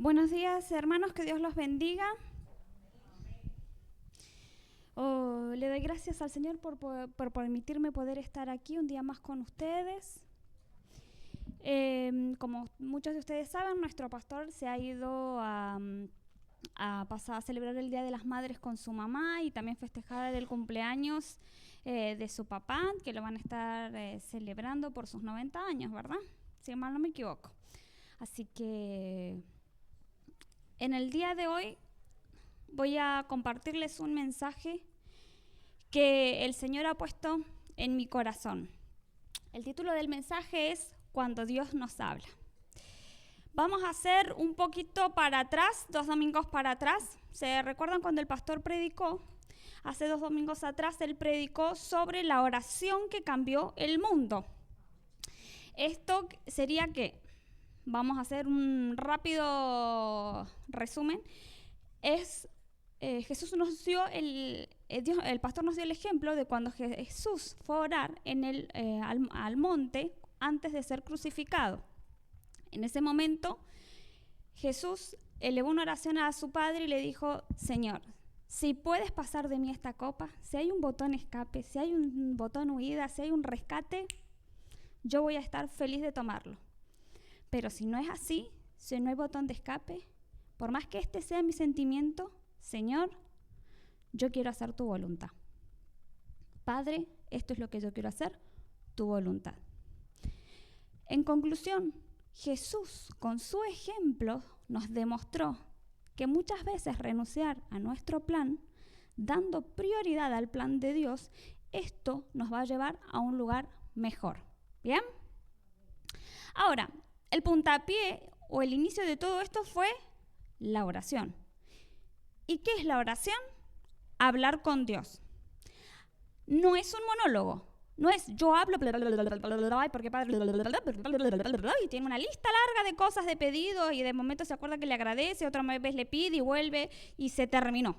Buenos días, hermanos, que Dios los bendiga. Le doy gracias al Señor por permitirme poder estar aquí un día más con ustedes. Como muchos de ustedes saben, nuestro pastor se ha ido a pasar a celebrar el Día de las Madres con su mamá y también festejar el cumpleaños de su papá, que lo van a estar celebrando por sus 90 años, ¿verdad? Si mal no me equivoco. Así que en el día de hoy voy a compartirles un mensaje que el Señor ha puesto en mi corazón. El título del mensaje es Cuando Dios nos habla. Vamos a hacer un poquito para atrás, 2 domingos para atrás. ¿Se recuerdan cuando el pastor predicó? Hace 2 domingos atrás él predicó sobre la oración que cambió el mundo. Esto sería que, vamos a hacer un rápido resumen, Jesús nos dio el pastor nos dio el ejemplo de cuando Jesús fue a orar al monte antes de ser crucificado. En ese momento Jesús elevó una oración a su Padre y le dijo: Señor, si puedes pasar de mí esta copa, si hay un botón escape, si hay un botón huida, si hay un rescate, yo voy a estar feliz de tomarlo. Pero si no es así, si no hay botón de escape, por más que este sea mi sentimiento, Señor, yo quiero hacer tu voluntad. Padre, esto es lo que yo quiero hacer, tu voluntad. En conclusión, Jesús, con su ejemplo, nos demostró que muchas veces renunciar a nuestro plan, dando prioridad al plan de Dios, esto nos va a llevar a un lugar mejor. ¿Bien? Ahora, el puntapié o el inicio de todo esto fue la oración. ¿Y qué es la oración? Hablar con Dios. No es un monólogo. No es yo hablo porque padre y tiene una lista larga de cosas, de pedidos, y de momento se acuerda que le agradece, otra vez le pide y vuelve y se terminó.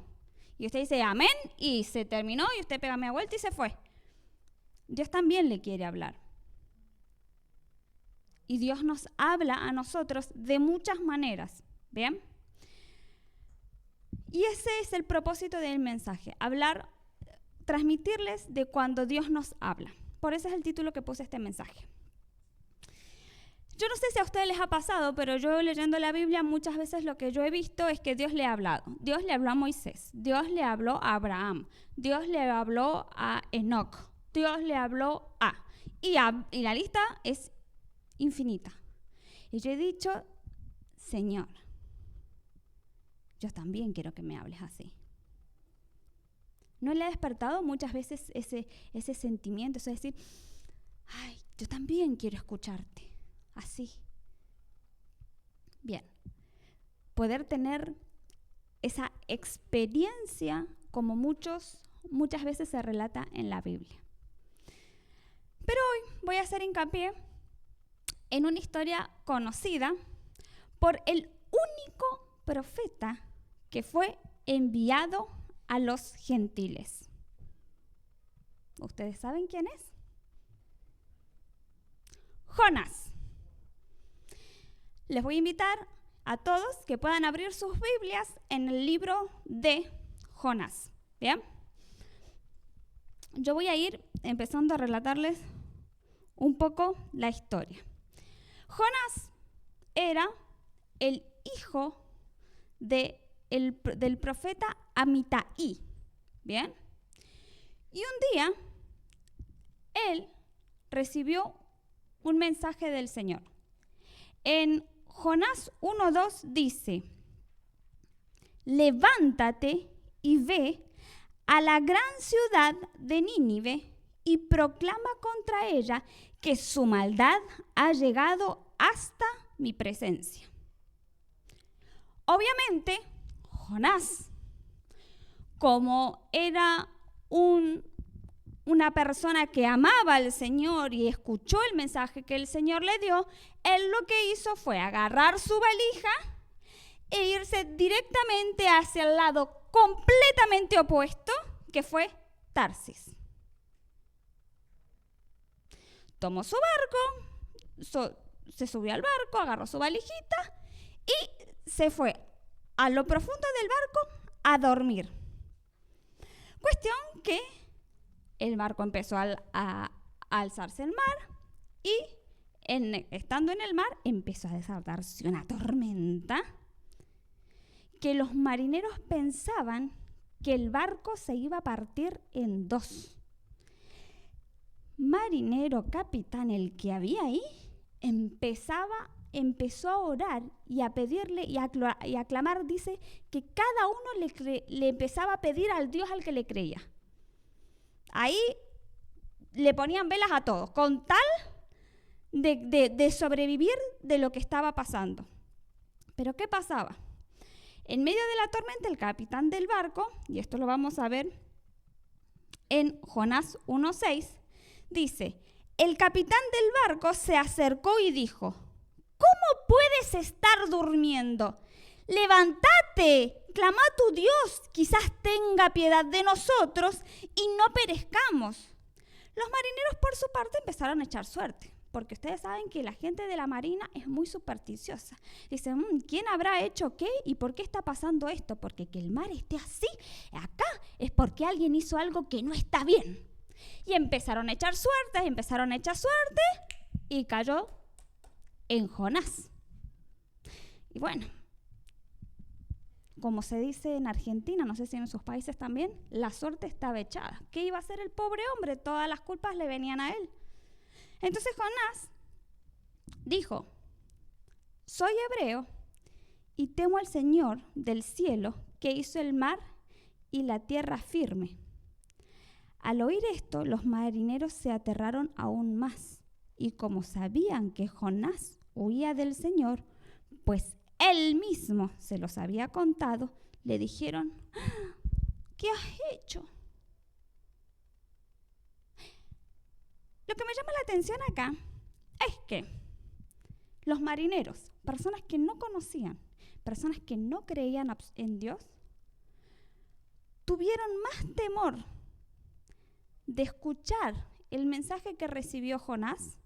Y usted dice amén y se terminó y usted pega media vuelta y se fue. Dios también le quiere hablar. Y Dios nos habla a nosotros de muchas maneras. ¿Bien? Y ese es el propósito del mensaje, transmitirles de cuando Dios nos habla. Por eso es el título que puse este mensaje. Yo no sé si a ustedes les ha pasado, pero yo leyendo la Biblia muchas veces lo que yo he visto es que Dios le ha hablado. Dios le habló a Moisés, Dios le habló a Abraham, Dios le habló a Enoc, Dios le habló a... Y la lista es infinita. Y yo he dicho, Señor, yo también quiero que me hables así. ¿No le ha despertado muchas veces ese sentimiento? Eso de decir, ay, yo también quiero escucharte, así. Bien, poder tener esa experiencia como muchas veces se relata en la Biblia. Pero hoy voy a hacer hincapié en una historia conocida por el único profeta que fue enviado a los gentiles. ¿Ustedes saben quién es? Jonás. Les voy a invitar a todos que puedan abrir sus Biblias en el libro de Jonás. ¿Bien? Yo voy a ir empezando a relatarles un poco la historia. Jonás era el hijo del profeta Amitai, ¿bien? Y un día, él recibió un mensaje del Señor. En Jonás 1:2 dice: levántate y ve a la gran ciudad de Nínive y proclama contra ella que su maldad ha llegado hasta mi presencia. Obviamente, Jonás, como era una persona que amaba al Señor y escuchó el mensaje que el Señor le dio, él lo que hizo fue agarrar su valija e irse directamente hacia el lado completamente opuesto, que fue Tarsis. Tomó su barco, se subió al barco, agarró su valijita y se fue a lo profundo del barco a dormir. Cuestión que el barco empezó a alzarse el mar y estando en el mar empezó a desatarse una tormenta que los marineros pensaban que el barco se iba a partir en dos. Marinero capitán, el que había ahí, empezó a orar y a pedirle y a clamar. Dice que cada uno le empezaba a pedir al Dios al que le creía. Ahí le ponían velas a todos, con tal de sobrevivir de lo que estaba pasando. Pero ¿qué pasaba? En medio de la tormenta, el capitán del barco, y esto lo vamos a ver en Jonás 1:6, dice: el capitán del barco se acercó y dijo: ¿cómo puedes estar durmiendo? Levántate, clama a tu Dios, quizás tenga piedad de nosotros y no perezcamos. Los marineros, por su parte, empezaron a echar suerte, porque ustedes saben que la gente de la marina es muy supersticiosa. Dicen, ¿quién habrá hecho qué y por qué está pasando esto? Porque que el mar esté así acá es porque alguien hizo algo que no está bien. Y empezaron a echar suerte y cayó en Jonás. Y bueno, como se dice en Argentina, no sé si en sus países también, la suerte estaba echada. ¿Qué iba a hacer el pobre hombre? Todas las culpas le venían a él. Entonces Jonás dijo: soy hebreo y temo al Señor del cielo, que hizo el mar y la tierra firme. Al oír esto, los marineros se aterraron aún más, y como sabían que Jonás huía del Señor, pues él mismo se los había contado, le dijeron: ¿qué has hecho? Lo que me llama la atención acá es que los marineros, personas que no conocían, personas que no creían en Dios, tuvieron más temor de escuchar el mensaje que recibió Jonás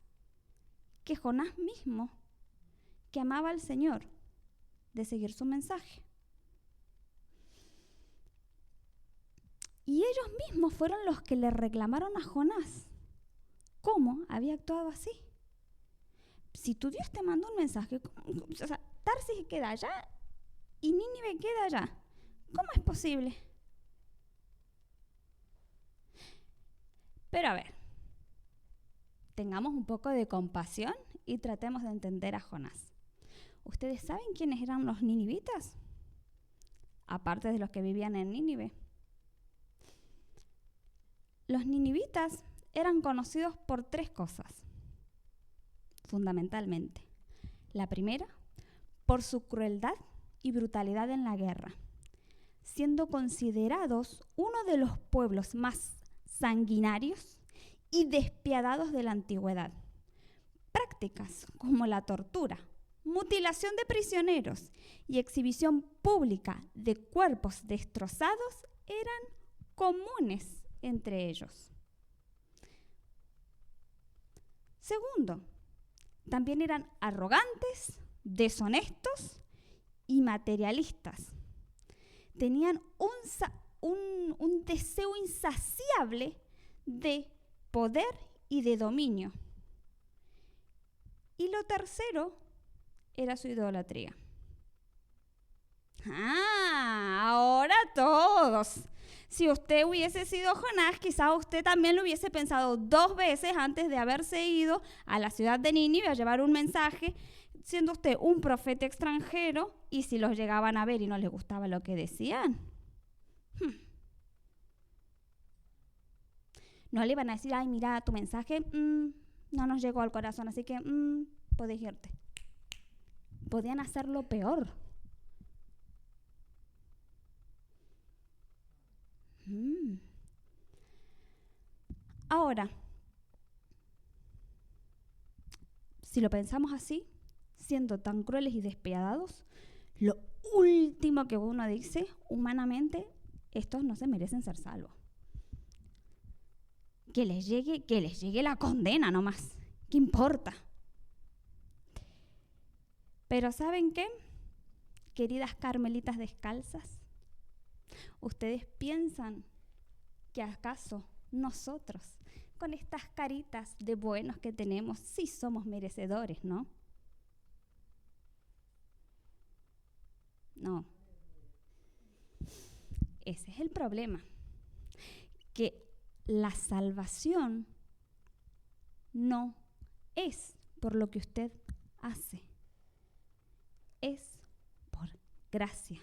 que Jonás mismo, que amaba al Señor, de seguir su mensaje. Y ellos mismos fueron los que le reclamaron a Jonás cómo había actuado así. Si tu Dios te mandó un mensaje, o sea, Tarsis queda allá y Nínive queda allá, ¿cómo es posible? Pero a ver, tengamos un poco de compasión y tratemos de entender a Jonás. ¿Ustedes saben quiénes eran los ninivitas? Aparte de los que vivían en Nínive. Los ninivitas eran conocidos por tres cosas, fundamentalmente. La primera, por su crueldad y brutalidad en la guerra, siendo considerados uno de los pueblos más sanguinarios y despiadados de la antigüedad. Prácticas como la tortura, mutilación de prisioneros y exhibición pública de cuerpos destrozados eran comunes entre ellos. Segundo, también eran arrogantes, deshonestos y materialistas. Tenían un deseo insaciable de poder y de dominio. Y lo tercero era su idolatría. Ahora todos. Si usted hubiese sido Jonás, quizás usted también lo hubiese pensado 2 veces antes de haberse ido a la ciudad de Nínive a llevar un mensaje, siendo usted un profeta extranjero, y si los llegaban a ver y no les gustaba lo que decían. No le iban a decir: ay, mira, tu mensaje no nos llegó al corazón, así que podés irte. Podían hacerlo peor. Ahora, si lo pensamos así, siendo tan crueles y despiadados, lo último que uno dice, humanamente, estos no se merecen ser salvos. Que les llegue la condena nomás. ¿Qué importa? Pero ¿saben qué? queridas carmelitas descalzas? ¿Ustedes piensan que acaso nosotros, con estas caritas de buenos que tenemos, sí somos merecedores, no? No. Ese es el problema, que la salvación no es por lo que usted hace, es por gracia.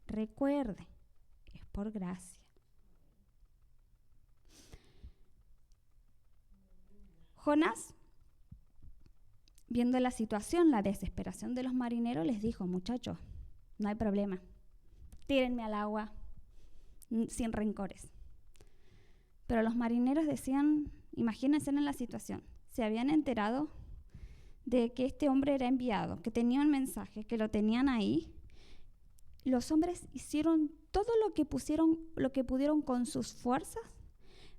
Recuerde, es por gracia. Jonás, viendo la situación, la desesperación de los marineros, les dijo: muchachos, no hay problema, tírenme al agua sin rencores. Pero los marineros decían, imagínense en la situación, se habían enterado de que este hombre era enviado, que tenía un mensaje, que lo tenían ahí. Los hombres hicieron todo lo que pudieron con sus fuerzas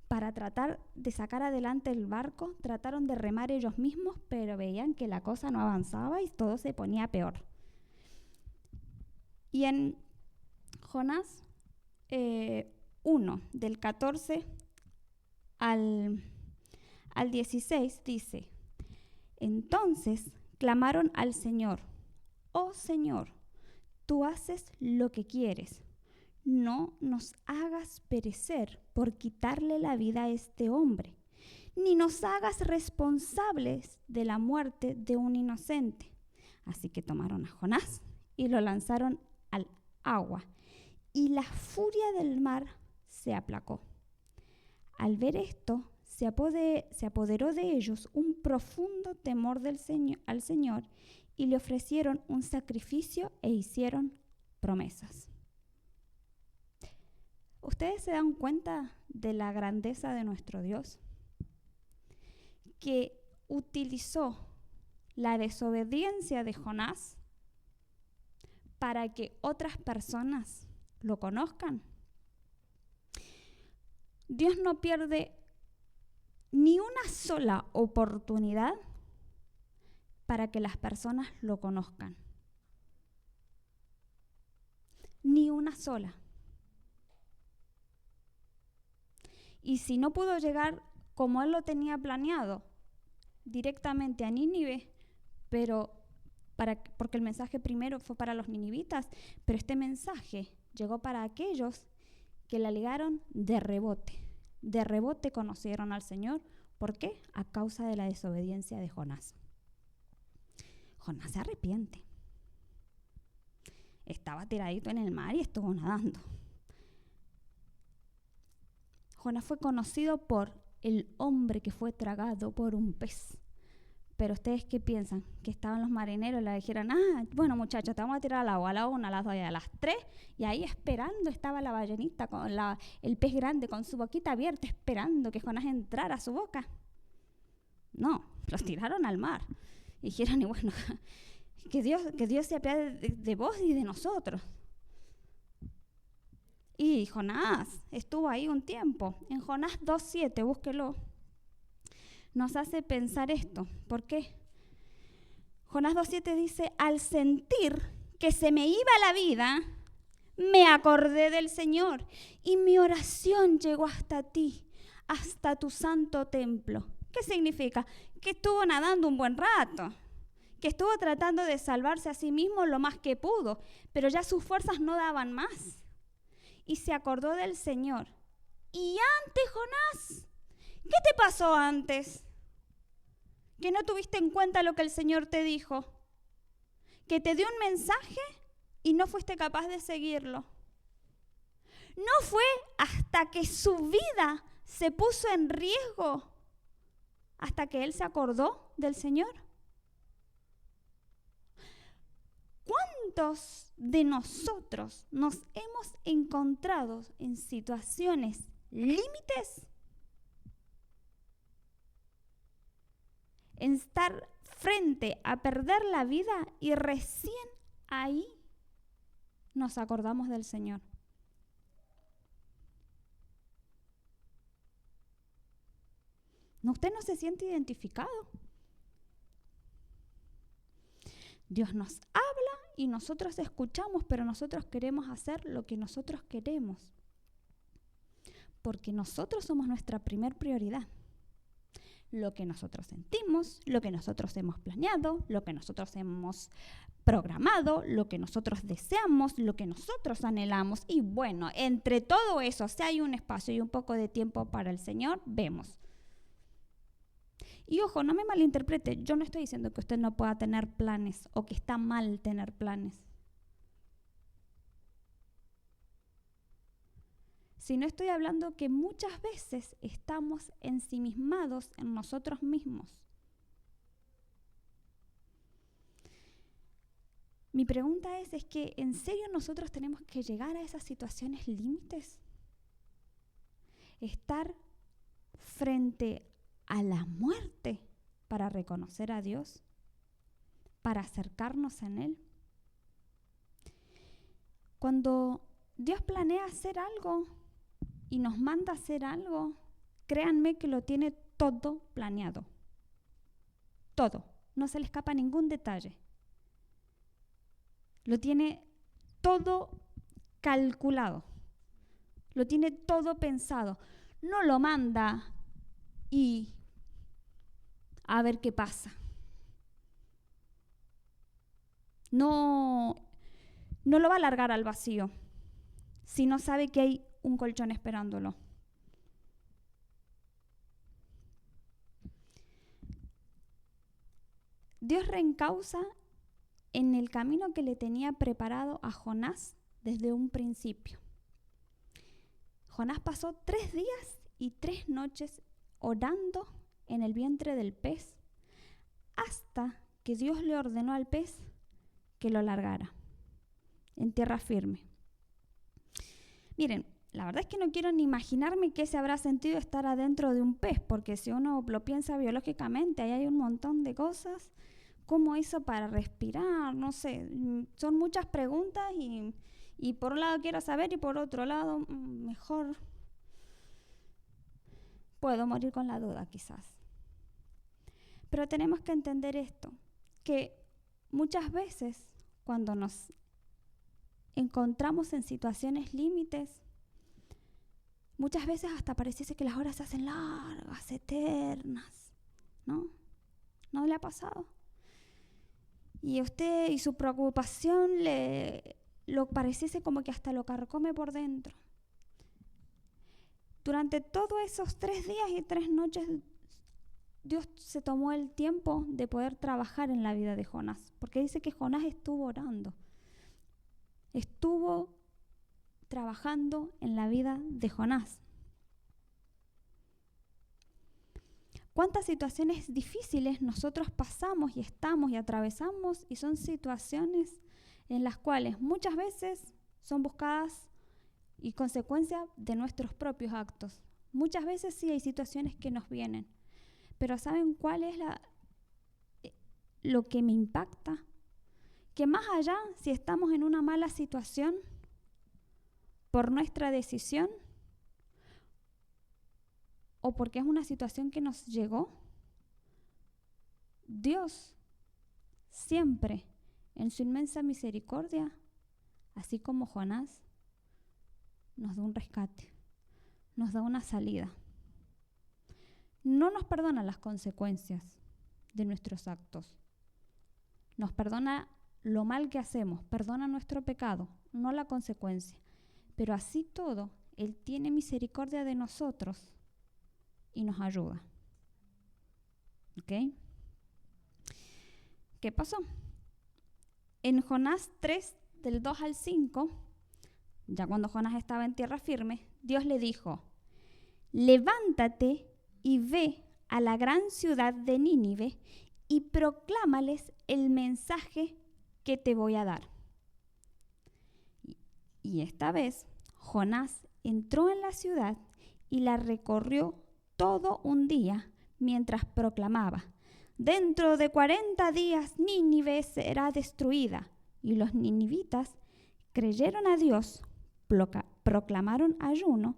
para tratar de sacar adelante el barco. Trataron de remar ellos mismos, pero veían que la cosa no avanzaba y todo se ponía peor. Y en Jonás 1, del 14 al 16, dice: entonces clamaron al Señor: oh Señor, tú haces lo que quieres. No nos hagas perecer por quitarle la vida a este hombre, ni nos hagas responsables de la muerte de un inocente. Así que tomaron a Jonás y lo lanzaron al agua, y la furia del mar se aplacó. Al ver esto, se apoderó de ellos un profundo temor al Señor, y le ofrecieron un sacrificio e hicieron promesas. ¿Ustedes se dan cuenta de la grandeza de nuestro Dios? Que utilizó la desobediencia de Jonás para que otras personas lo conozcan. Dios no pierde ni una sola oportunidad para que las personas lo conozcan. Ni una sola. Y si no pudo llegar como él lo tenía planeado, directamente a Nínive, porque el mensaje primero fue para los ninivitas, pero este mensaje llegó para aquellos que la ligaron de rebote. De rebote conocieron al Señor. ¿Por qué? A causa de la desobediencia de Jonás. Jonás se arrepiente. Estaba tiradito en el mar y estuvo nadando. Jonás fue conocido por el hombre que fue tragado por un pez. Pero ¿ustedes qué piensan? Que estaban los marineros y le dijeron: bueno muchachos, te vamos a tirar al agua, a la 1, a las 2 y a las 3. Y ahí esperando estaba la ballenita, el pez grande con su boquita abierta, esperando que Jonás entrara a su boca. No, los tiraron al mar. Y dijeron: y bueno, que Dios se apiade de vos y de nosotros. Y Jonás estuvo ahí un tiempo. En Jonás 2:7, búsquelo, nos hace pensar esto. ¿Por qué? Jonás 2:7 dice: al sentir que se me iba la vida, me acordé del Señor, y mi oración llegó hasta ti, hasta tu santo templo. ¿Qué significa? Que estuvo nadando un buen rato, que estuvo tratando de salvarse a sí mismo lo más que pudo, pero ya sus fuerzas no daban más. Y se acordó del Señor. Y antes, Jonás, ¿qué te pasó antes? Que no tuviste en cuenta lo que el Señor te dijo, que te dio un mensaje y no fuiste capaz de seguirlo. No fue hasta que su vida se puso en riesgo, hasta que él se acordó del Señor. ¿Cuántos de nosotros nos hemos encontrado en situaciones límites? En estar frente a perder la vida y recién ahí nos acordamos del Señor. ¿Usted no se siente identificado? Dios nos habla y nosotros escuchamos, pero nosotros queremos hacer lo que nosotros queremos. Porque nosotros somos nuestra primer prioridad. Lo que nosotros sentimos, lo que nosotros hemos planeado, lo que nosotros hemos programado, lo que nosotros deseamos, lo que nosotros anhelamos. Y bueno, entre todo eso, si hay un espacio y un poco de tiempo para el Señor, vemos. Y ojo, no me malinterprete, yo no estoy diciendo que usted no pueda tener planes o que está mal tener planes. Sino estoy hablando que muchas veces estamos ensimismados en nosotros mismos. Mi pregunta es que ¿en serio nosotros tenemos que llegar a esas situaciones límites? Estar frente a la muerte para reconocer a Dios, para acercarnos a Él. Cuando Dios planea hacer algo y nos manda a hacer algo, créanme que lo tiene todo planeado. Todo. No se le escapa ningún detalle. Lo tiene todo calculado. Lo tiene todo pensado. No lo manda y a ver qué pasa. No lo va a largar al vacío si no sabe que hay un colchón esperándolo. Dios reencausa en el camino que le tenía preparado a Jonás desde un principio. Jonás pasó 3 días y 3 noches orando en el vientre del pez hasta que Dios le ordenó al pez que lo largara en tierra firme. Miren, la verdad es que no quiero ni imaginarme qué se habrá sentido estar adentro de un pez, porque si uno lo piensa biológicamente, ahí hay un montón de cosas. ¿Cómo hizo para respirar? No sé, son muchas preguntas y por un lado quiero saber y por otro lado mejor puedo morir con la duda quizás. Pero tenemos que entender esto, que muchas veces cuando nos encontramos en situaciones límites, muchas veces hasta pareciese que las horas se hacen largas, eternas, ¿no? ¿No le ha pasado? Y usted y su preocupación lo pareciese como que hasta lo carcome por dentro. Durante todos esos 3 días y 3 noches, Dios se tomó el tiempo de poder trabajar en la vida de Jonás, porque dice que Jonás estuvo orando. Estuvo trabajando en la vida de Jonás. ¿Cuántas situaciones difíciles nosotros pasamos y estamos y atravesamos? Y son situaciones en las cuales muchas veces son buscadas y consecuencia de nuestros propios actos. Muchas veces sí hay situaciones que nos vienen. Pero ¿saben cuál es lo que me impacta? Que más allá, si estamos en una mala situación por nuestra decisión o porque es una situación que nos llegó, Dios siempre en su inmensa misericordia, así como Jonás, nos da un rescate, nos da una salida. No nos perdona las consecuencias de nuestros actos. Nos perdona lo mal que hacemos, perdona nuestro pecado, no la consecuencia. Pero así todo, Él tiene misericordia de nosotros y nos ayuda. ¿Ok? ¿Qué pasó? En Jonás 3, del 2 al 5, ya cuando Jonás estaba en tierra firme, Dios le dijo: levántate y ve a la gran ciudad de Nínive y proclámales el mensaje que te voy a dar. Y esta vez Jonás entró en la ciudad y la recorrió todo un día mientras proclamaba: dentro de 40 días Nínive será destruida. Y los ninivitas creyeron a Dios, proclamaron ayuno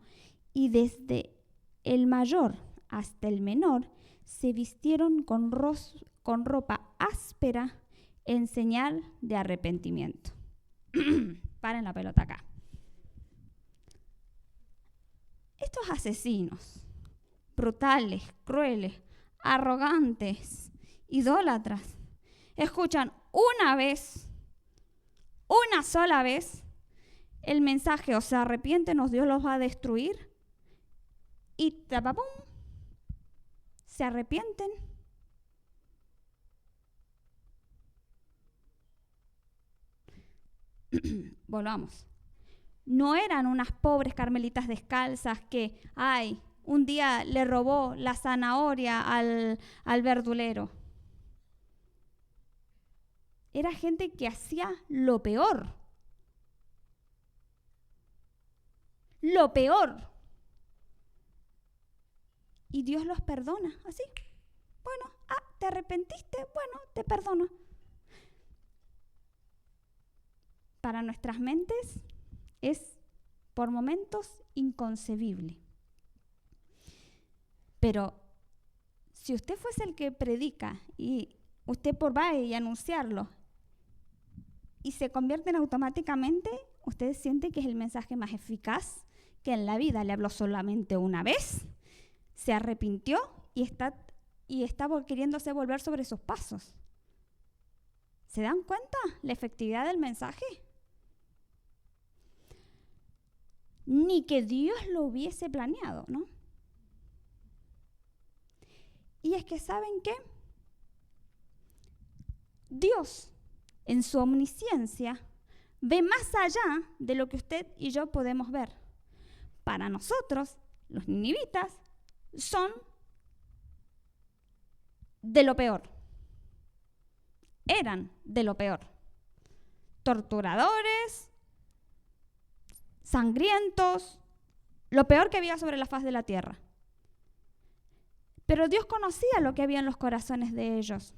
y desde el mayor hasta el menor se vistieron con ropa áspera en señal de arrepentimiento. Paren la pelota acá. Estos asesinos, brutales, crueles, arrogantes, idólatras, escuchan una sola vez, el mensaje, o se arrepienten o Dios los va a destruir, y ¡tapapum! Se arrepienten. Volvamos. No eran unas pobres carmelitas descalzas que, un día le robó la zanahoria al verdulero. Era gente que hacía lo peor. Lo peor. Y Dios los perdona, así. Bueno, ¿te arrepentiste? Bueno, te perdono. Para nuestras mentes es por momentos inconcebible. Pero si usted fuese el que predica y usted va y anunciarlo y se convierten automáticamente, usted siente que es el mensaje más eficaz, que en la vida le habló solamente una vez, se arrepintió y está queriéndose volver sobre sus pasos. ¿Se dan cuenta la efectividad del mensaje? Ni que Dios lo hubiese planeado, ¿no? Y es que, ¿saben qué? Dios, en su omnisciencia, ve más allá de lo que usted y yo podemos ver. Para nosotros, los ninivitas son de lo peor. Eran de lo peor. Torturadores, sangrientos, lo peor que había sobre la faz de la tierra. Pero Dios conocía lo que había en los corazones de ellos.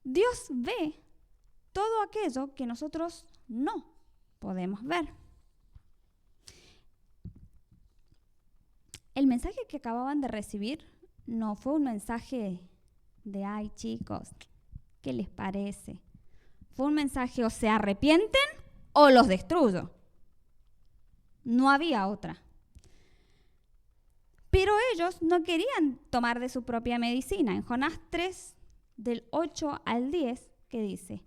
Dios ve todo aquello que nosotros no podemos ver. El mensaje que acababan de recibir no fue un mensaje de, ay chicos, ¿qué les parece? Fue un mensaje, o se arrepienten o los destruyo. No había otra. Pero ellos no querían tomar de su propia medicina. En Jonás 3, del 8 al 10, que dice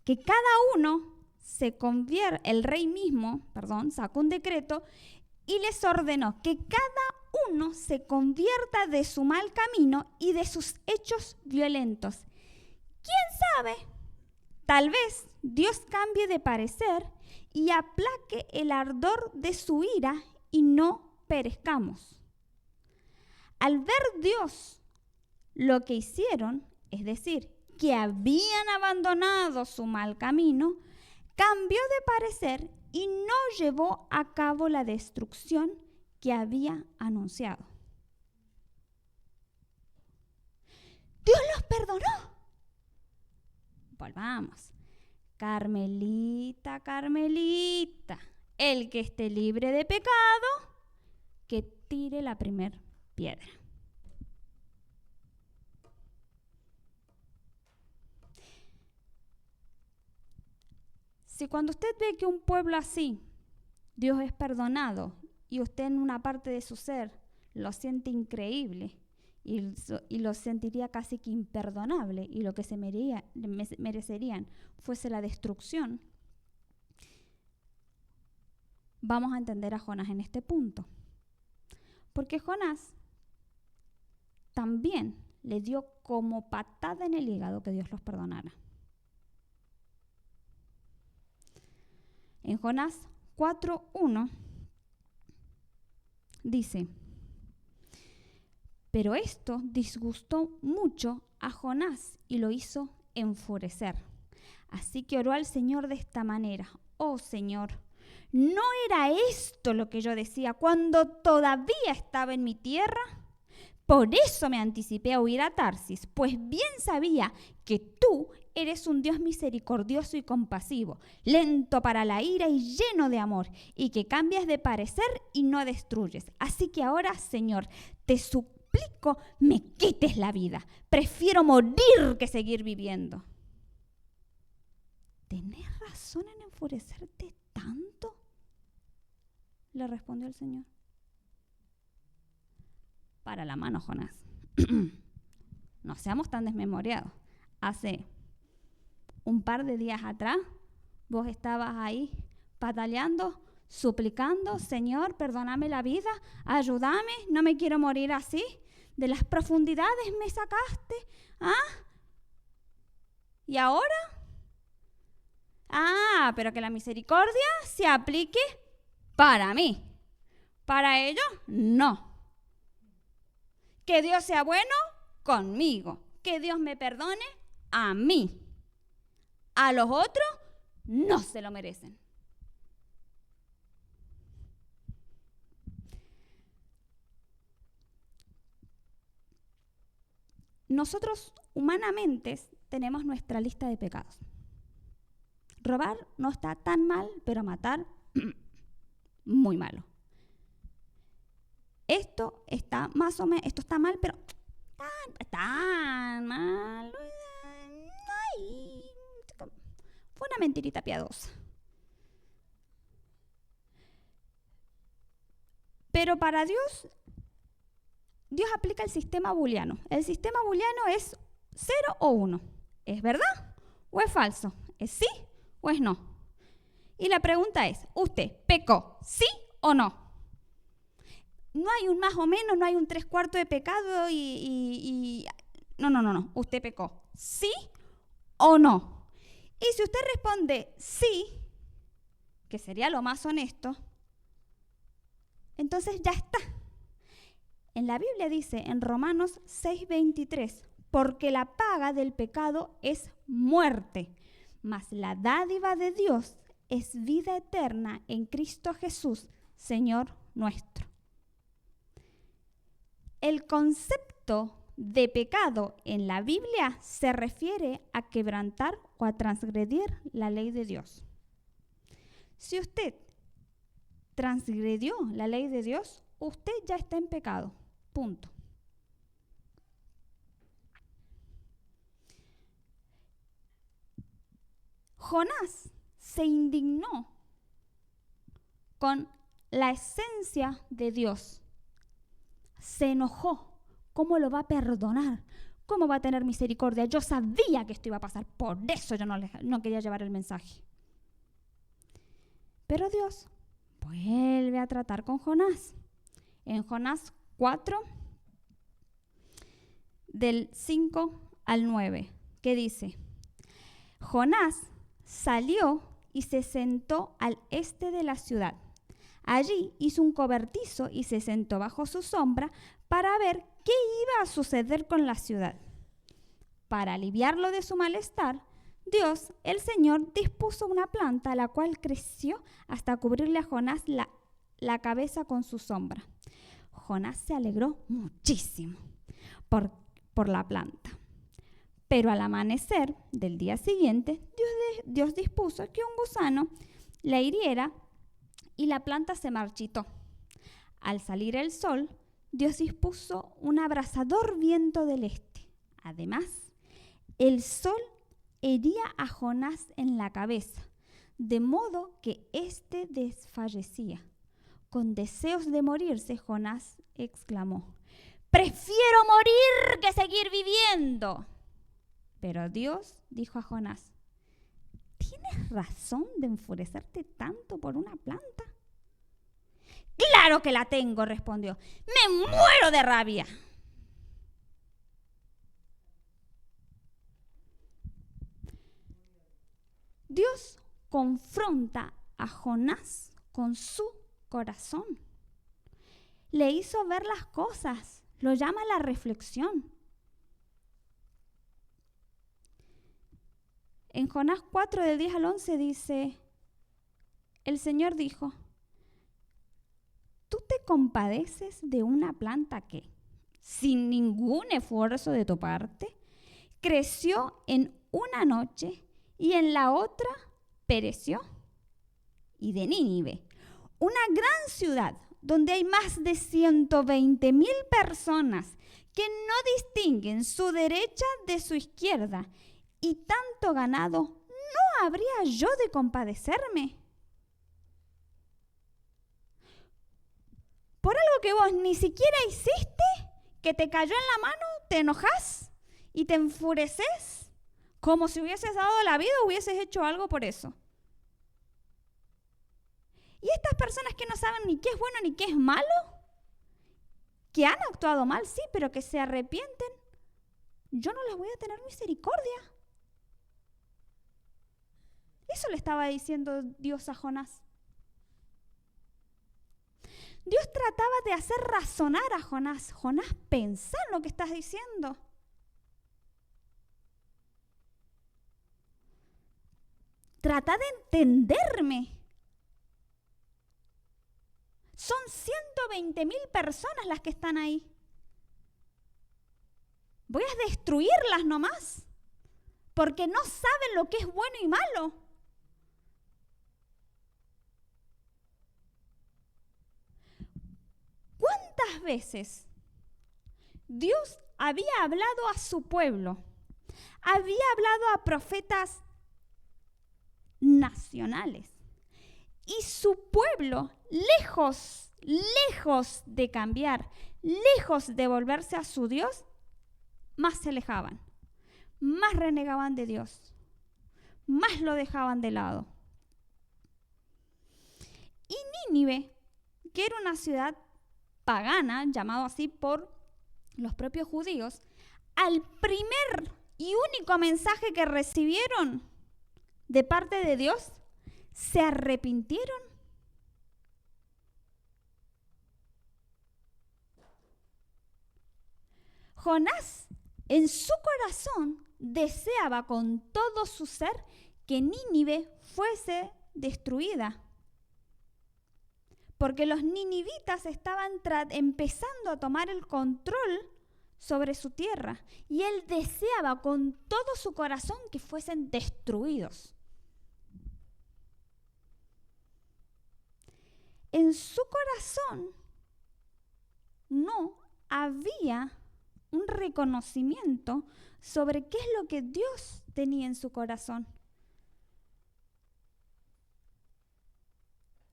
que cada uno el rey mismo, sacó un decreto y les ordenó que cada uno se convierta de su mal camino y de sus hechos violentos. ¿Quién sabe? Tal vez Dios cambie de parecer y aplaque el ardor de su ira y no perezcamos. Al ver Dios lo que hicieron, es decir, que habían abandonado su mal camino, cambió de parecer y no llevó a cabo la destrucción que había anunciado. Dios los perdonó. Volvamos. Carmelita, Carmelita, el que esté libre de pecado, que tire la primer piedra. Si cuando usted ve que un pueblo así, Dios es perdonado, y usted en una parte de su ser lo siente increíble y lo sentiría casi que imperdonable, y lo que se merecerían fuese la destrucción, vamos a entender a Jonás en este punto. Porque Jonás también le dio como patada en el hígado que Dios los perdonara. En Jonás 4:1 dice: pero esto disgustó mucho a Jonás y lo hizo enfurecer. Así que oró al Señor de esta manera: oh Señor, ¿no era esto lo que yo decía cuando todavía estaba en mi tierra? Por eso me anticipé a huir a Tarsis, pues bien sabía que tú eres un Dios misericordioso y compasivo, lento para la ira y lleno de amor, y que cambias de parecer y no destruyes. Así que ahora, Señor, te suplico suplico, me quites la vida. Prefiero morir que seguir viviendo. ¿Tenés razón en enfurecerte tanto?, le respondió el Señor. Para la mano, Jonás. No seamos tan desmemoriados. Hace un par de días atrás, vos estabas ahí pataleando, suplicando: Señor, perdóname la vida, ayúdame, no me quiero morir así. De las profundidades me sacaste. ¿Y ahora? Pero que la misericordia se aplique para mí. Para ellos, no. Que Dios sea bueno conmigo. Que Dios me perdone a mí. A los otros no se lo merecen. Nosotros humanamente tenemos nuestra lista de pecados. Robar no está tan mal, pero matar, muy malo. Esto está más o menos, esto está mal, pero tan mal. Ay, fue una mentirita piadosa. Pero para Dios aplica el sistema booleano. El sistema booleano es 0 o 1. ¿Es verdad o es falso? ¿Es sí o es no? Y la pregunta es, ¿usted pecó sí o no? No hay un más o menos, no hay un 3/4 de pecado No. Usted pecó sí o no. Y si usted responde sí, que sería lo más honesto, entonces ya está. En la Biblia dice en Romanos 6:23, porque la paga del pecado es muerte, mas la dádiva de Dios es vida eterna en Cristo Jesús, Señor nuestro. El concepto de pecado en la Biblia se refiere a quebrantar o a transgredir la ley de Dios. Si usted transgredió la ley de Dios, usted ya está en pecado. Punto. Jonás se indignó con la esencia de Dios. Se enojó. ¿Cómo lo va a perdonar? ¿Cómo va a tener misericordia? Yo sabía que esto iba a pasar, por eso yo no quería llevar el mensaje. Pero Dios vuelve a tratar con Jonás. En Jonás 4, del 5 al 9, que dice: Jonás salió y se sentó al este de la ciudad. Allí hizo un cobertizo y se sentó bajo su sombra para ver qué iba a suceder con la ciudad. Para aliviarlo de su malestar, Dios, el Señor, dispuso una planta, la cual creció hasta cubrirle a Jonás la cabeza con su sombra. Jonás se alegró muchísimo por la planta. Pero al amanecer del día siguiente, Dios dispuso que un gusano la hiriera y la planta se marchitó. Al salir el sol, Dios dispuso un abrasador viento del este. Además, el sol hería a Jonás en la cabeza, de modo que éste desfallecía. Con deseos de morirse, Jonás exclamó: «Prefiero morir que seguir viviendo». Pero Dios dijo a Jonás: ¿tienes razón de enfurecerte tanto por una planta? «Claro que la tengo», respondió. «Me muero de rabia». Dios confronta a Jonás con su corazón. Le hizo ver las cosas, lo llama a la reflexión. En Jonás 4, del 10 al 11 dice: el Señor dijo: ¿tú te compadeces de una planta que, sin ningún esfuerzo de tu parte, creció en una noche y en la otra pereció? Y de Nínive, una gran ciudad donde hay más de 120,000 personas que no distinguen su derecha de su izquierda, y tanto ganado, ¿no habría yo de compadecerme? Por algo que vos ni siquiera hiciste, que te cayó en la mano, te enojas y te enfureces, como si hubieses dado la vida o hubieses hecho algo por eso. Y estas personas que no saben ni qué es bueno ni qué es malo, que han actuado mal, sí, pero que se arrepienten, yo no les voy a tener misericordia. Eso le estaba diciendo Dios a Jonás. Dios trataba de hacer razonar a Jonás. Jonás, pensá en lo que estás diciendo. Trata de entenderme. Son 120,000 personas las que están ahí. Voy a destruirlas nomás, porque no saben lo que es bueno y malo. ¿Cuántas veces Dios había hablado a su pueblo? Había hablado a profetas nacionales. Y su pueblo, lejos de cambiar, lejos de volverse a su Dios, más se alejaban, más renegaban de Dios, más lo dejaban de lado. Y Nínive, que era una ciudad pagana, llamado así por los propios judíos, al primer y único mensaje que recibieron de parte de Dios, se arrepintieron. Jonás, en su corazón, deseaba con todo su ser que Nínive fuese destruida, porque los ninivitas estaban empezando a tomar el control sobre su tierra, y él deseaba con todo su corazón que fuesen destruidos. En su corazón no había un reconocimiento sobre qué es lo que Dios tenía en su corazón.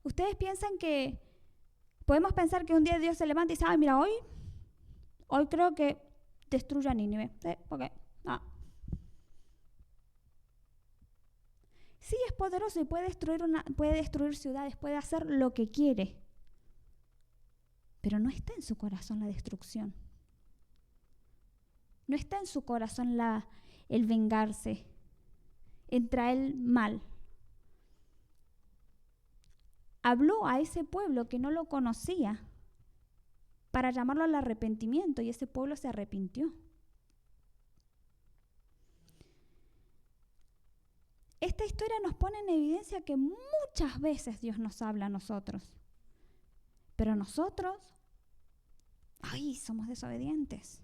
Ustedes piensan que, podemos pensar que un día Dios se levanta y dice, ay, mira, hoy creo que destruya Nínive. ¿Sí? Okay. Sí, es poderoso y puede destruir ciudades, puede hacer lo que quiere. Pero no está en su corazón la destrucción. No está en su corazón el vengarse, en traer mal. Habló a ese pueblo que no lo conocía para llamarlo al arrepentimiento, y ese pueblo se arrepintió. Esta historia nos pone en evidencia que muchas veces Dios nos habla a nosotros, pero nosotros, somos desobedientes.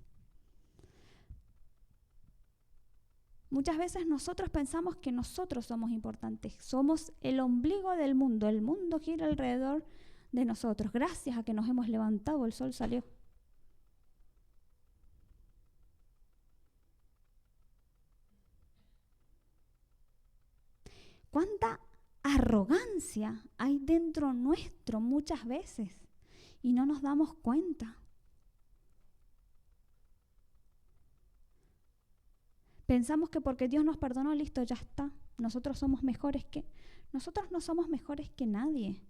Muchas veces nosotros pensamos que nosotros somos importantes, somos el ombligo del mundo, el mundo gira alrededor de nosotros. Gracias a que nos hemos levantado, el sol salió. ¿Cuánta arrogancia hay dentro nuestro muchas veces y no nos damos cuenta? Pensamos que porque Dios nos perdonó, listo, ya está. Nosotros no somos mejores que nadie.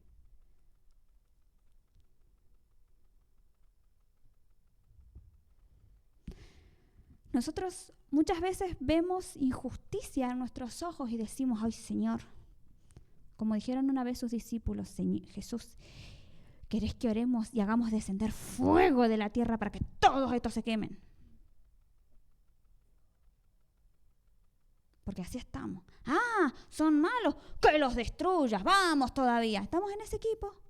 Nosotros muchas veces vemos injusticia en nuestros ojos y decimos, ay Señor, como dijeron una vez sus discípulos, Señor Jesús, ¿querés que oremos y hagamos descender fuego de la tierra para que todos estos se quemen? Porque así estamos. Son malos, que los destruyas, vamos todavía. ¿Estamos en ese equipo?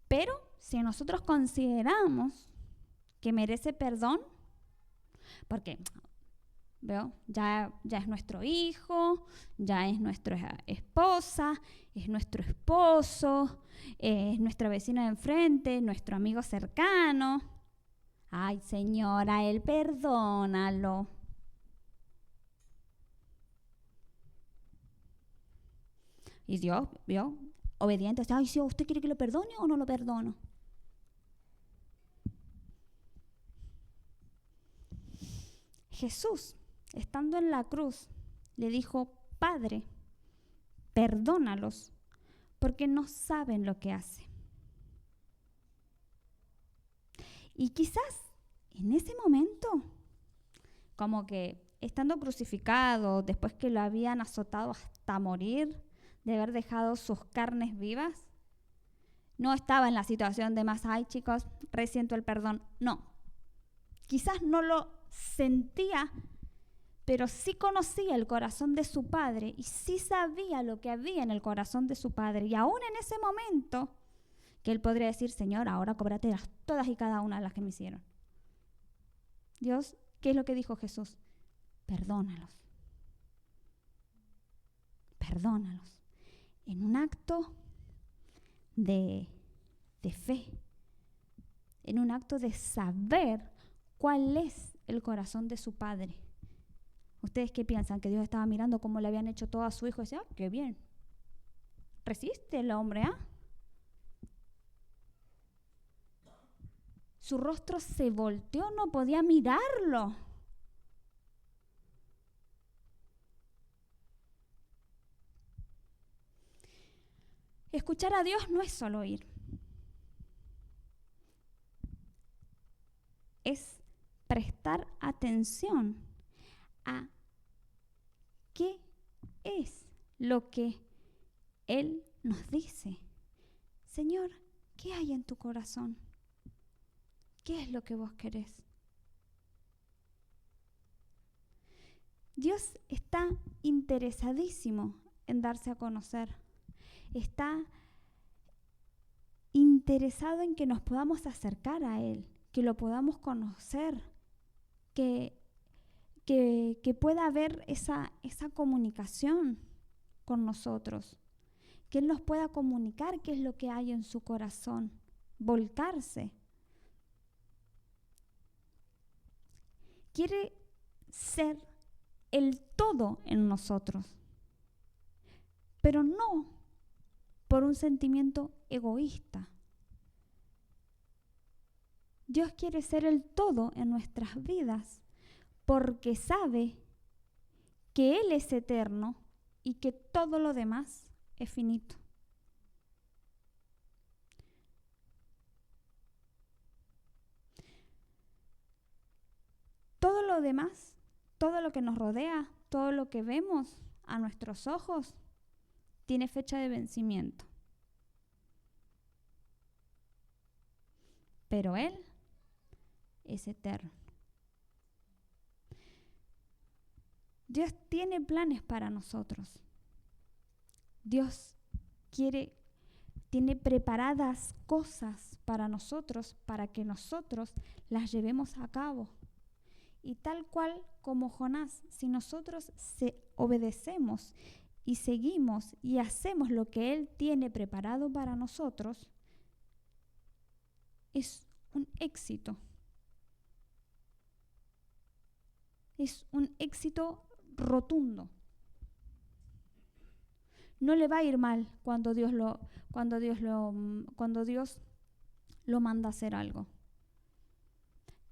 Pero si nosotros consideramos que merece perdón, porque ¿veo? Ya es nuestro hijo, ya es nuestra esposa, es nuestro esposo, es nuestra vecina de enfrente, nuestro amigo cercano. Ay, señora, él perdónalo. Y Dios, ¿vio? Obediente. Ay, si ¿usted quiere que lo perdone o no lo perdono? Jesús, estando en la cruz, le dijo: Padre, perdónalos, porque no saben lo que hacen. Y quizás en ese momento, como que estando crucificado, después que lo habían azotado hasta morir, de haber dejado sus carnes vivas, no estaba en la situación de más, ay chicos, resiento el perdón. No, quizás no lo sentía, pero sí conocía el corazón de su padre y sí sabía lo que había en el corazón de su padre. Y aún en ese momento, que él podría decir: Señor, ahora cóbrate todas y cada una de las que me hicieron. Dios, ¿qué es lo que dijo Jesús? Perdónalos. Perdónalos. En un acto de fe, en un acto de saber cuál es el corazón de su padre. ¿Ustedes qué piensan? ¿Que Dios estaba mirando cómo le habían hecho todo a su hijo y decía: qué bien, resiste el hombre, ¿ah? Su rostro se volteó, no podía mirarlo. Escuchar a Dios no es solo oír. Es prestar atención a qué es lo que Él nos dice. Señor, ¿qué hay en tu corazón? ¿Qué es lo que vos querés? Dios está interesadísimo en darse a conocer. Está interesado en que nos podamos acercar a Él, que lo podamos conocer, que pueda haber esa comunicación con nosotros, que Él nos pueda comunicar qué es lo que hay en su corazón, volcarse. Quiere ser el todo en nosotros, pero no por un sentimiento egoísta. Dios quiere ser el todo en nuestras vidas porque sabe que Él es eterno y que todo lo demás es finito. Todo lo demás, todo lo que nos rodea, todo lo que vemos a nuestros ojos, tiene fecha de vencimiento. Pero Él es eterno. Dios tiene planes para nosotros. Dios tiene preparadas cosas para nosotros, para que nosotros las llevemos a cabo. Y tal cual como Jonás, si nosotros obedecemos y seguimos y hacemos lo que Él tiene preparado para nosotros, es un éxito. Es un éxito rotundo. No le va a ir mal cuando Dios lo manda a hacer algo.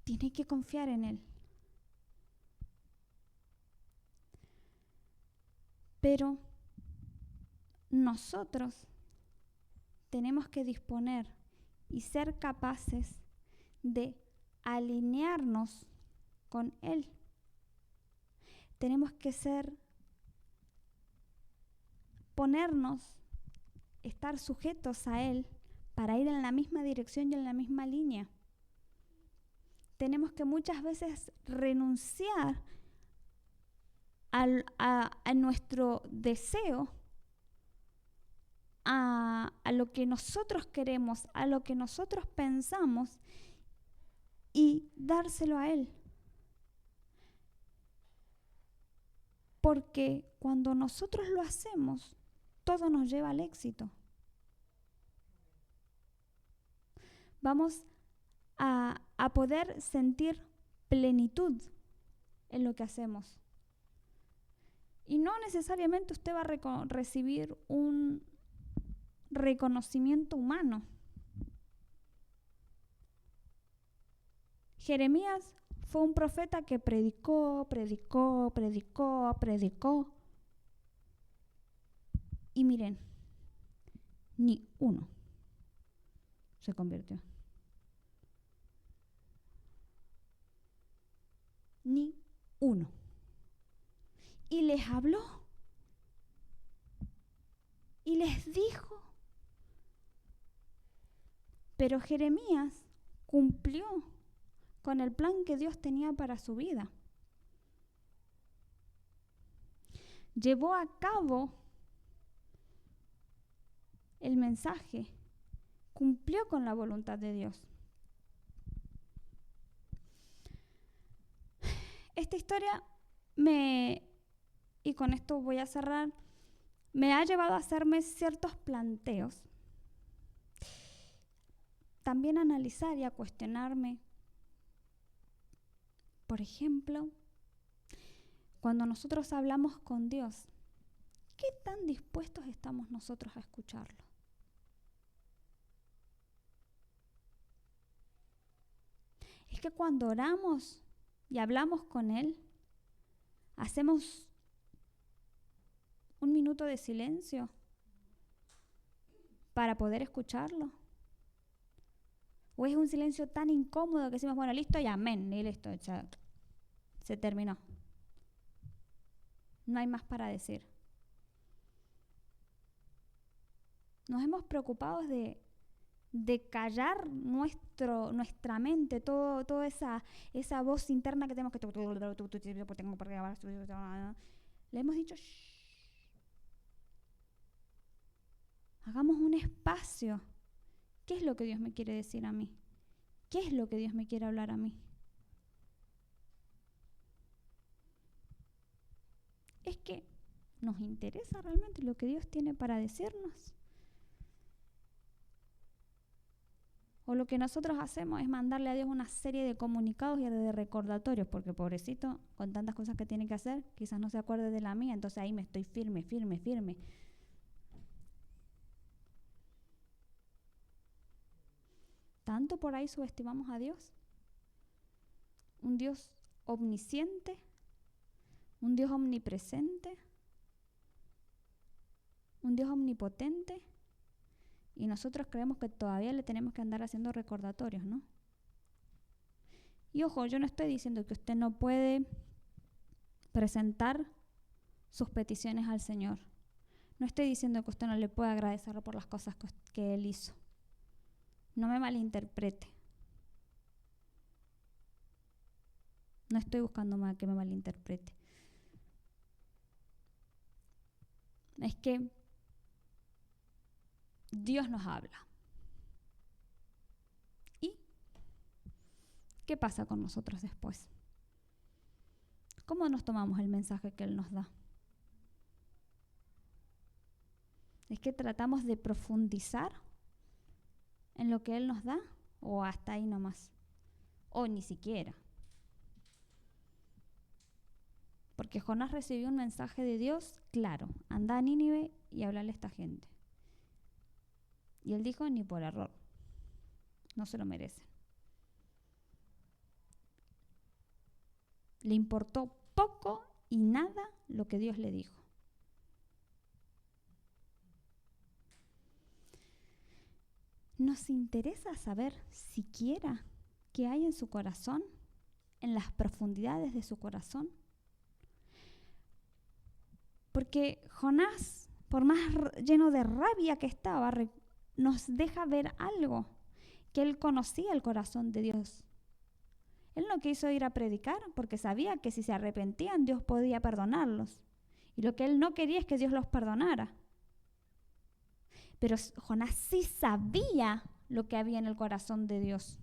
Tiene que confiar en Él. Pero nosotros tenemos que disponer y ser capaces de alinearnos con Él. Tenemos que estar sujetos a Él para ir en la misma dirección y en la misma línea. Tenemos que muchas veces renunciar a nuestro deseo, a lo que nosotros queremos, a lo que nosotros pensamos y dárselo a Él. Porque cuando nosotros lo hacemos, todo nos lleva al éxito. Vamos a poder sentir plenitud en lo que hacemos. Y no necesariamente usted va a recibir un reconocimiento humano. Jeremías fue un profeta que predicó. Y miren, ni uno se convirtió. Ni uno. Y les habló. Y les dijo. Pero Jeremías cumplió con el plan que Dios tenía para su vida. Llevó a cabo el mensaje, cumplió con la voluntad de Dios. Esta historia y con esto voy a cerrar, me ha llevado a hacerme ciertos planteos. También a analizar y a cuestionarme. Por ejemplo, cuando nosotros hablamos con Dios, ¿qué tan dispuestos estamos nosotros a escucharlo? Es que cuando oramos y hablamos con Él, hacemos un minuto de silencio para poder escucharlo. ¿O es un silencio tan incómodo que decimos, bueno, listo y amén, y listo, ya se terminó? No hay más para decir. Nos hemos preocupado de callar nuestra mente, toda esa voz interna que tenemos que... Le hemos dicho, hagamos un espacio. ¿Qué es lo que Dios me quiere decir a mí? ¿Qué es lo que Dios me quiere hablar a mí? Es que nos interesa realmente lo que Dios tiene para decirnos. O lo que nosotros hacemos es mandarle a Dios una serie de comunicados y de recordatorios, porque pobrecito, con tantas cosas que tiene que hacer, quizás no se acuerde de la mía, entonces ahí me estoy firme. ¿Tanto por ahí subestimamos a Dios? Un Dios omnisciente, un Dios omnipresente, un Dios omnipotente, y nosotros creemos que todavía le tenemos que andar haciendo recordatorios, ¿no? Y ojo, yo no estoy diciendo que usted no puede presentar sus peticiones al Señor. No estoy diciendo que usted no le pueda agradecer por las cosas que Él hizo. No me malinterprete. No estoy buscando que me malinterprete. Es que Dios nos habla. ¿Y qué pasa con nosotros después? ¿Cómo nos tomamos el mensaje que Él nos da? ¿Es que tratamos de profundizar en lo que Él nos da? ¿O hasta ahí nomás? ¿O ni siquiera? Porque Jonás recibió un mensaje de Dios claro: anda a Nínive y háblale a esta gente. Y él dijo, ni por error, no se lo merecen. Le importó poco y nada lo que Dios le dijo. ¿Nos interesa saber siquiera qué hay en su corazón, en las profundidades de su corazón? Porque Jonás, por más lleno de rabia que estaba, nos deja ver algo, que él conocía el corazón de Dios. Él no quiso ir a predicar porque sabía que si se arrepentían Dios podía perdonarlos. Y lo que él no quería es que Dios los perdonara. Pero Jonás sí sabía lo que había en el corazón de Dios.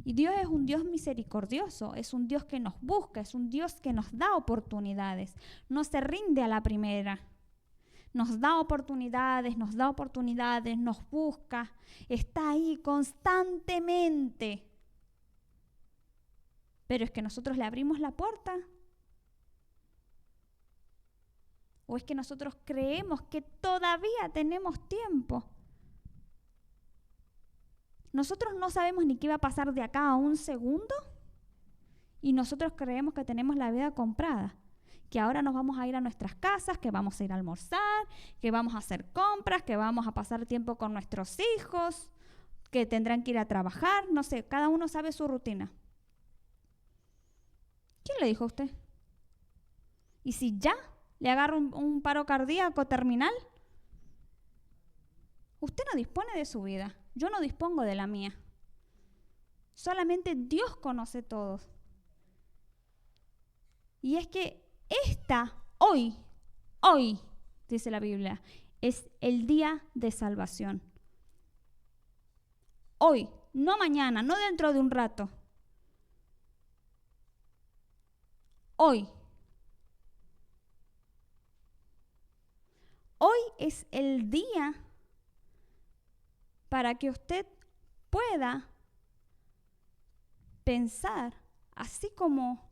Y Dios es un Dios misericordioso, es un Dios que nos busca, es un Dios que nos da oportunidades, no se rinde a la primera. Nos da oportunidades, nos busca, está ahí constantemente. Pero es que nosotros le abrimos la puerta. ¿O es que nosotros creemos que todavía tenemos tiempo? Nosotros no sabemos ni qué va a pasar de acá a un segundo y nosotros creemos que tenemos la vida comprada, que ahora nos vamos a ir a nuestras casas, que vamos a ir a almorzar, que vamos a hacer compras, que vamos a pasar tiempo con nuestros hijos, que tendrán que ir a trabajar, no sé, cada uno sabe su rutina. ¿Quién le dijo a usted? ¿Y si ya le agarra un paro cardíaco terminal? Usted no dispone de su vida, yo no dispongo de la mía. Solamente Dios conoce todo. Y es que hoy, dice la Biblia, es el día de salvación. Hoy, no mañana, no dentro de un rato. Hoy. Hoy es el día para que usted pueda pensar, así como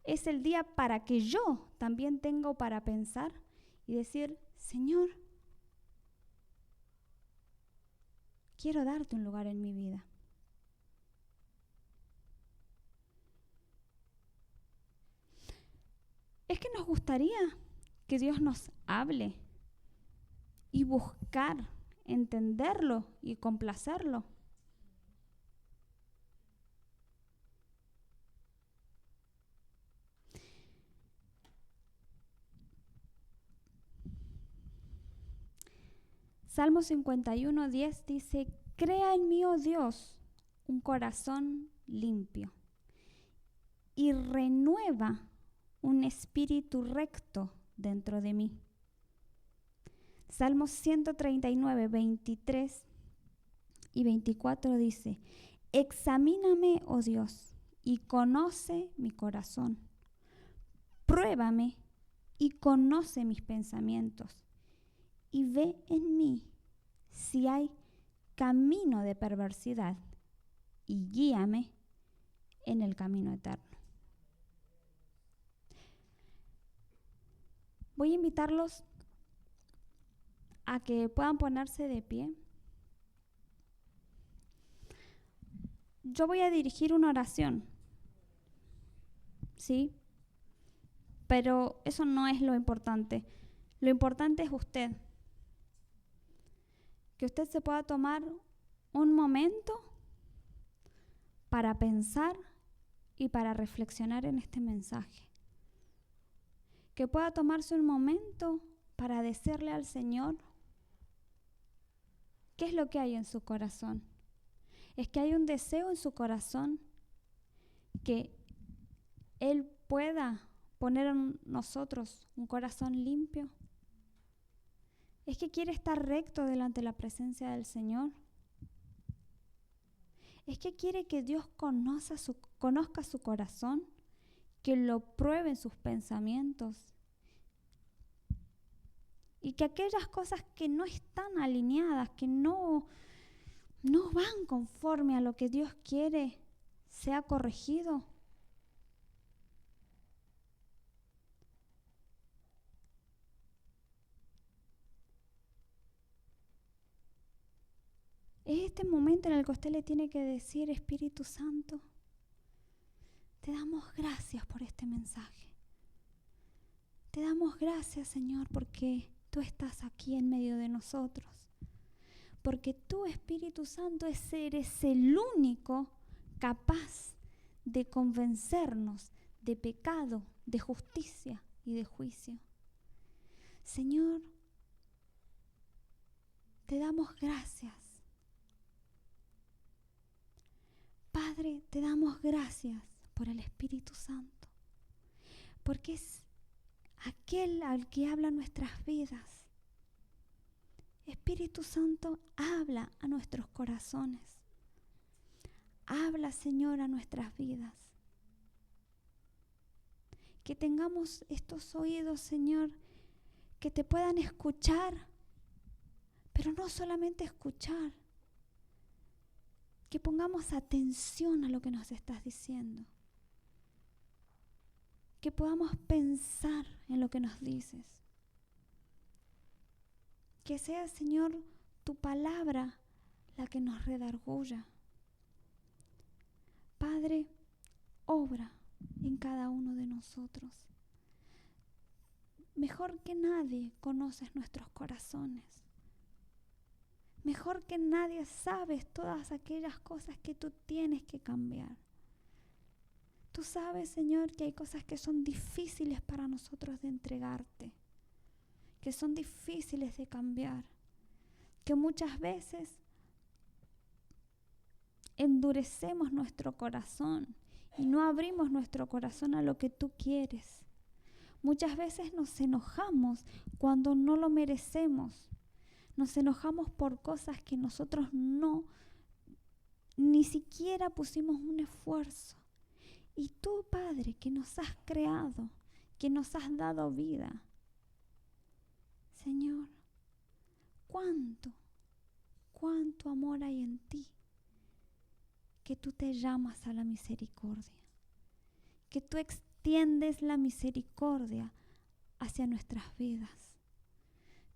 es el día para que yo también tengo para pensar y decir, Señor, quiero darte un lugar en mi vida. Es que nos gustaría que Dios nos hable y buscar entenderlo y complacerlo. Salmo 51:10 dice, crea en mí, oh Dios, un corazón limpio y renueva un espíritu recto dentro de mí. Salmos 139, 23 y 24 dice, examíname, oh Dios, y conoce mi corazón. Pruébame y conoce mis pensamientos. Y ve en mí si hay camino de perversidad y guíame en el camino eterno. Voy a invitarlos a que puedan ponerse de pie. Yo voy a dirigir una oración, ¿sí? Pero eso no es lo importante. Lo importante es usted. Que usted se pueda tomar un momento para pensar y para reflexionar en este mensaje. Que pueda tomarse un momento para decirle al Señor qué es lo que hay en su corazón. Es que hay un deseo en su corazón que Él pueda poner en nosotros un corazón limpio. Es que quiere estar recto delante de la presencia del Señor. Es que quiere que Dios conozca su corazón, que lo pruebe en sus pensamientos. Y que aquellas cosas que no están alineadas, que no van conforme a lo que Dios quiere, sea corregido. Es este momento en el que usted le tiene que decir, Espíritu Santo, te damos gracias por este mensaje. Te damos gracias, Señor, porque tú estás aquí en medio de nosotros. Porque tú, Espíritu Santo, eres el único capaz de convencernos de pecado, de justicia y de juicio. Señor, te damos gracias. Padre, te damos gracias por el Espíritu Santo, porque es aquel al que habla nuestras vidas. Espíritu Santo, habla a nuestros corazones. Habla, Señor, a nuestras vidas. Que tengamos estos oídos, Señor, que te puedan escuchar, pero no solamente escuchar, que pongamos atención a lo que nos estás diciendo, que podamos pensar en lo que nos dices, que sea, Señor, tu palabra la que nos redarguya. Padre, obra en cada uno de nosotros. Mejor que nadie conoces nuestros corazones. Mejor que nadie sabes todas aquellas cosas que tú tienes que cambiar. Tú sabes, Señor, que hay cosas que son difíciles para nosotros de entregarte, que son difíciles de cambiar, que muchas veces endurecemos nuestro corazón y no abrimos nuestro corazón a lo que tú quieres. Muchas veces nos enojamos cuando no lo merecemos. Nos enojamos por cosas que nosotros ni siquiera pusimos un esfuerzo. Y tú, Padre, que nos has creado, que nos has dado vida, Señor, cuánto amor hay en ti, que tú te llamas a la misericordia, que tú extiendes la misericordia hacia nuestras vidas.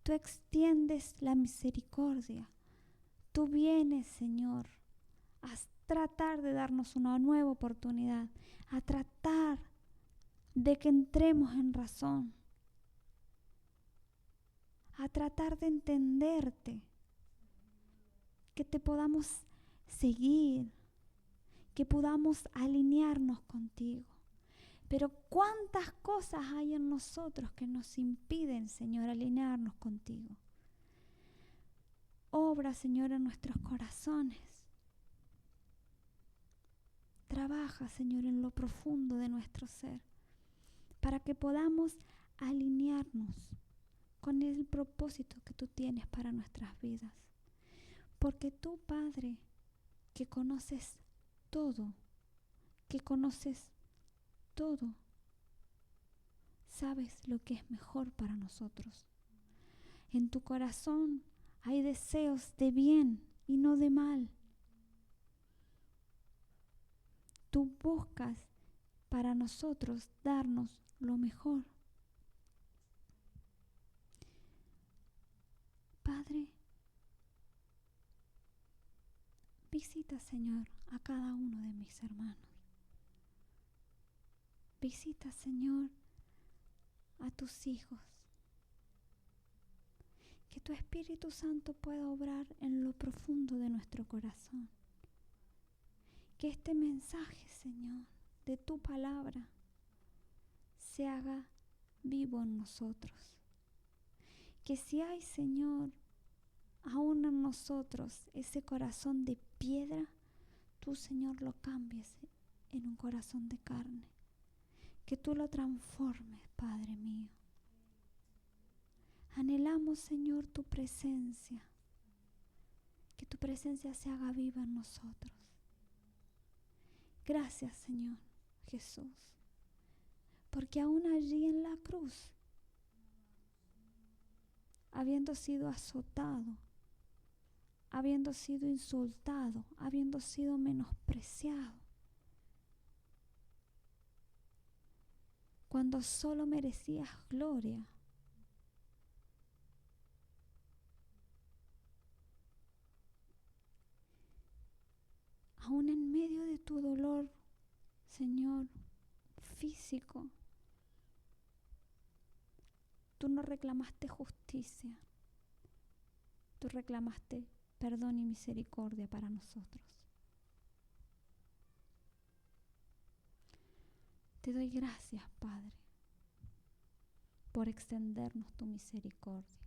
Tú extiendes la misericordia. Tú vienes, Señor, a tratar de darnos una nueva oportunidad, a tratar de que entremos en razón, a tratar de entenderte, que te podamos seguir, que podamos alinearnos contigo. Pero cuántas cosas hay en nosotros que nos impiden, Señor, alinearnos contigo. Obra, Señor, en nuestros corazones. Trabaja, Señor, en lo profundo de nuestro ser, para que podamos alinearnos con el propósito que tú tienes para nuestras vidas. Porque tú, Padre, que conoces todo, sabes lo que es mejor para nosotros. En tu corazón hay deseos de bien y no de mal. Tú buscas para nosotros darnos lo mejor. Padre, visita, Señor, a cada uno de mis hermanos. Visita, Señor, a tus hijos. Que tu Espíritu Santo pueda obrar en lo profundo de nuestro corazón. Que este mensaje, Señor, de tu palabra se haga vivo en nosotros. Que si hay, Señor, aún en nosotros ese corazón de piedra, tú, Señor, lo cambies en un corazón de carne. Que tú lo transformes, Padre mío. Anhelamos, Señor, tu presencia. Que tu presencia se haga viva en nosotros. Gracias, Señor Jesús, porque aún allí en la cruz, habiendo sido azotado, habiendo sido insultado, habiendo sido menospreciado, cuando solo merecías gloria, aún en medio de tu dolor, Señor, físico, tú no reclamaste justicia, tú reclamaste perdón y misericordia para nosotros. Te doy gracias, Padre, por extendernos tu misericordia.